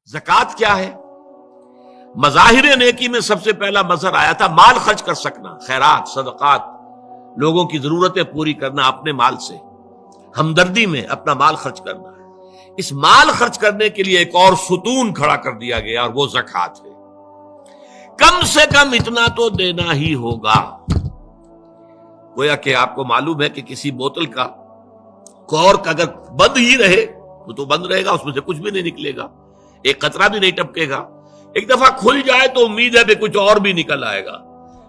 زکوٰۃ کیا ہے؟ مظاہر نیکی میں سب سے پہلا مظہر آیا تھا مال خرچ کر سکنا، خیرات، صدقات، لوگوں کی ضرورتیں پوری کرنا اپنے مال سے، ہمدردی میں اپنا مال خرچ کرنا ہے۔ اس مال خرچ کرنے کے لیے ایک اور ستون کھڑا کر دیا گیا اور وہ زکوٰۃ ہے۔ کم سے کم اتنا تو دینا ہی ہوگا۔ گویا کہ آپ کو معلوم ہے کہ کسی بوتل کا کورک اگر بند ہی رہے تو بند رہے گا، اس میں سے کچھ بھی نہیں نکلے گا، ایک قطرہ بھی نہیں ٹپکے گا۔ ایک دفعہ کھل جائے تو امید ہے کہ کچھ اور بھی نکل آئے گا۔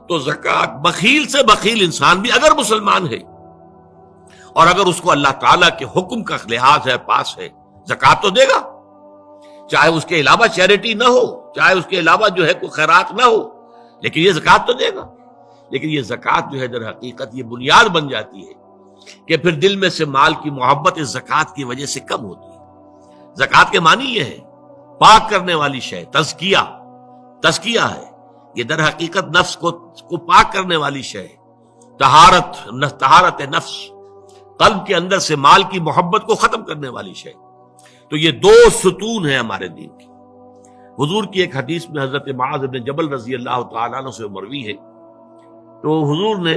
تو زکوٰۃ، بخیل سے بخیل انسان بھی اگر مسلمان ہے اور اگر اس کو اللہ تعالیٰ کے حکم کا لحاظ ہے، پاس ہے، زکوٰۃ تو دے گا، چاہے اس کے علاوہ چیریٹی نہ ہو، چاہے اس کے علاوہ جو ہے کوئی خیرات نہ ہو، لیکن یہ زکوٰۃ تو دے گا۔ لیکن یہ زکوٰۃ جو ہے در حقیقت یہ بنیاد بن جاتی ہے کہ پھر دل میں سے مال کی محبت اس زکوٰۃ کی وجہ سے کم ہوتی ہے۔ زکوٰۃ کے معنی یہ ہے پاک کرنے والی شے، تزکیہ ہے، یہ در حقیقت نفس کو پاک کرنے والی شے، طہارت نفس، قلب کے اندر سے مال کی محبت کو ختم کرنے والی شے۔ تو یہ دو ستون ہیں ہمارے دین کی۔ حضور کی ایک حدیث میں حضرت معاذ بن جبل رضی اللہ تعالیٰ عنہ سے مروی ہے، تو حضور نے،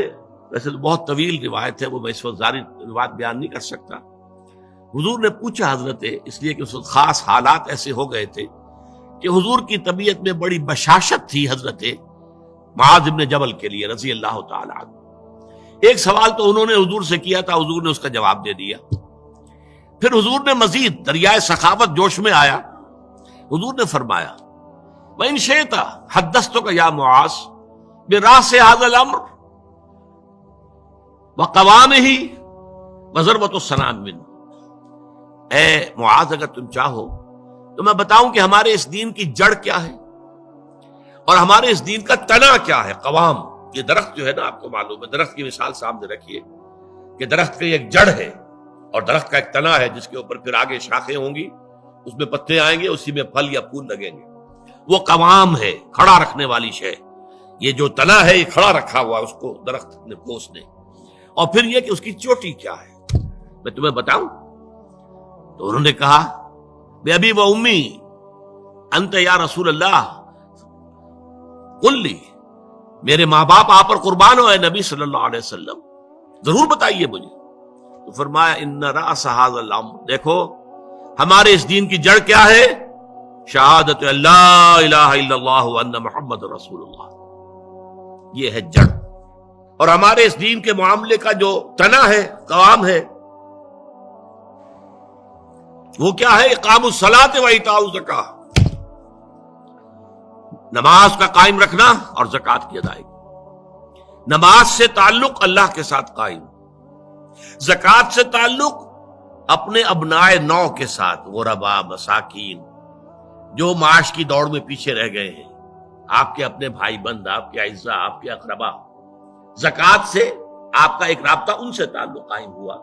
ویسے تو بہت طویل روایت ہے، وہ میں اس وقت ساری روایت بیان نہیں کر سکتا، حضور نے پوچھا حضرت، اس لیے کہ اس وقت خاص حالات ایسے ہو گئے تھے کہ حضور کی طبیعت میں بڑی بشاشت تھی حضرت معاذ بن جبل کے لیے رضی اللہ تعالیٰ عنہ۔ ایک سوال تو انہوں نے حضور سے کیا تھا، حضور نے اس کا جواب دے دیا۔ پھر حضور نے مزید دریائے سخاوت جوش میں آیا، حضور نے فرمایا وَإِن شِئْتَ حَدَّثْتُكَ يَا مُعَاذ بِرَأْسِ هَذَا الْأَمْرِ وَقَوَامِهِ وَضَرْبَةُ السَّنَامِ مِنْهُ۔ اے معاذ، اگر تم چاہو تو میں بتاؤں کہ ہمارے اس دین کی جڑ کیا ہے اور ہمارے اس دین کا تنا کیا ہے۔ قوام، یہ درخت جو ہے نا، آپ کو معلوم ہے، درخت کی مثال سامنے رکھیے کہ درخت کی ایک جڑ ہے اور درخت کا ایک تنا ہے جس کے اوپر پھر آگے شاخیں ہوں گی، اس میں پتے آئیں گے، اسی میں پھل یا پھول لگیں گے۔ وہ قوام ہے، کھڑا رکھنے والی شے۔ یہ جو تنا ہے یہ کھڑا رکھا ہوا اس کو درخت نے، پوس نے۔ اور پھر یہ کہ اس کی چوٹی کیا ہے، میں تمہیں بتاؤں؟ تو انہوں نے کہا بے ابی و امی انت یا رسول اللہ قل لی، میرے ماں باپ آپ پر قربان ہو اے نبی صلی اللہ علیہ وسلم، ضرور بتائیے مجھے۔ تو فرمایا ان رأس هذا الامر، دیکھو ہمارے اس دین کی جڑ کیا ہے؟ شہادت اللہ الہ الا اللہ وان محمد رسول اللہ، یہ ہے جڑ۔ اور ہمارے اس دین کے معاملے کا جو تنا ہے، قوام ہے، وہ کیا ہے؟ اقام الصلاۃ و ایتاء الزکاۃ، نماز کا قائم رکھنا اور زکوٰۃ کی ادائیگی۔ نماز سے تعلق اللہ کے ساتھ قائم، زکوٰۃ سے تعلق اپنے ابناء نو کے ساتھ، غرباء، مساکین، جو معاش کی دوڑ میں پیچھے رہ گئے ہیں، آپ کے اپنے بھائی بند، آپ کے اعزاء، آپ کے اقربا۔ زکوٰۃ سے آپ کا ایک رابطہ ان سے تعلق قائم ہوا۔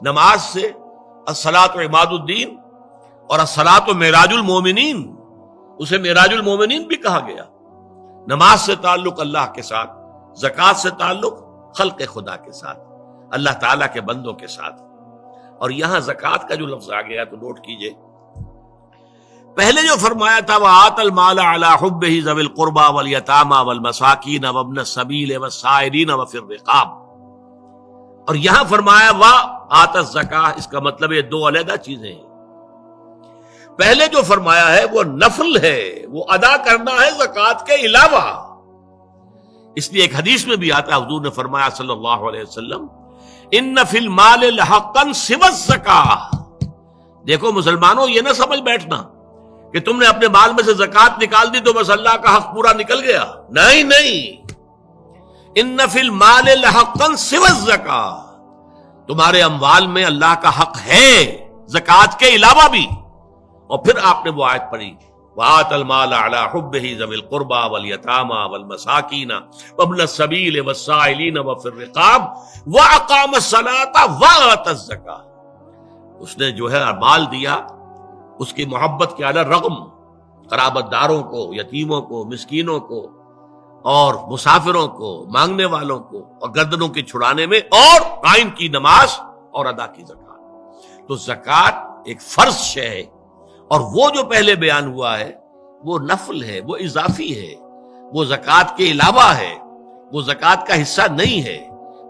نماز سے الصلاۃ عماد الدین اور الصلاۃ معراج المومنین، اسے معراج المومنین بھی کہا گیا۔ نماز سے تعلق اللہ کے ساتھ، زکوٰۃ سے تعلق خلق خدا کے ساتھ، اللہ تعالیٰ کے بندوں کے ساتھ۔ اور یہاں زکوٰۃ کا جو لفظ آ گیا تو نوٹ کیجئے، پہلے جو فرمایا تھا وَآتَ الْمَالَ عَلَىٰ حُبِّهِ ذَوِي الْقُرْبَىٰ وَالْيَتَامَىٰ وَالْمَسَاكِينَ وَابْنَ السَّبِيلِ وَالسَّائِلِينَ وَفِي الرِّقَابِ، اور یہاں فرمایا وَآتَ الزَّكَاةَ، اس کا مطلب یہ دو علیحدہ چیزیں ہیں۔ پہلے جو فرمایا ہے وہ نفل ہے، وہ ادا کرنا ہے زکوٰۃ کے علاوہ۔ اس لیے ایک حدیث میں بھی آتا ہے، حضور نے فرمایا صلی اللہ علیہ وسلم ان فی المال لحقا سوى الزکاۃ، دیکھو مسلمانوں، یہ نہ سمجھ بیٹھنا کہ تم نے اپنے مال میں سے زکوٰۃ نکال دی تو بس اللہ کا حق پورا نکل گیا، نہیں، ان فی المال لحقا سوى الزکاۃ، تمہارے اموال میں اللہ کا حق ہے زکوٰۃ کے علاوہ بھی۔ اور پھر آپ نے وہ آیت پڑھی وَآتَ الْمَالَ عَلَىٰ حُبِّهِ ذَوِي الْقُرْبَىٰ وَالْيَتَامَىٰ وَالْمَسَاكِينَ وَابْنَ السَّبِيلِ وَالسَّائِلِينَ وَفِي الرِّقَابِ وَأَقَامَ الصَّلَاةَ وَآتَى الزَّكَاةَ، اس نے جو ہے مال دیا اس کی محبت کے علی رغم، قرابت داروں کو، یتیموں کو، مسکینوں کو اور مسافروں کو، مانگنے والوں کو، اور گردنوں کے چھڑانے میں، اور قائم کی نماز اور ادا کی زکوٰۃ۔ تو زکوٰۃ ایک فرض شے ہے اور وہ جو پہلے بیان ہوا ہے وہ نفل ہے، وہ اضافی ہے، وہ زکوٰۃ کے علاوہ ہے، وہ زکوٰۃ کا حصہ نہیں ہے،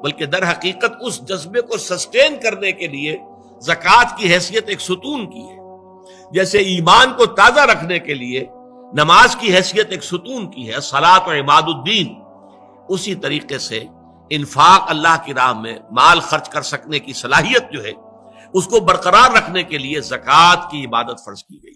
بلکہ در حقیقت اس جذبے کو سسٹین کرنے کے لیے زکوٰۃ کی حیثیت ایک ستون کی ہے، جیسے ایمان کو تازہ رکھنے کے لیے نماز کی حیثیت ایک ستون کی ہے، صلاۃ و عماد الدین، اسی طریقے سے انفاق اللہ کی راہ میں مال خرچ کر سکنے کی صلاحیت جو ہے اس کو برقرار رکھنے کے لیے زکوٰۃ کی عبادت فرض کی گئی۔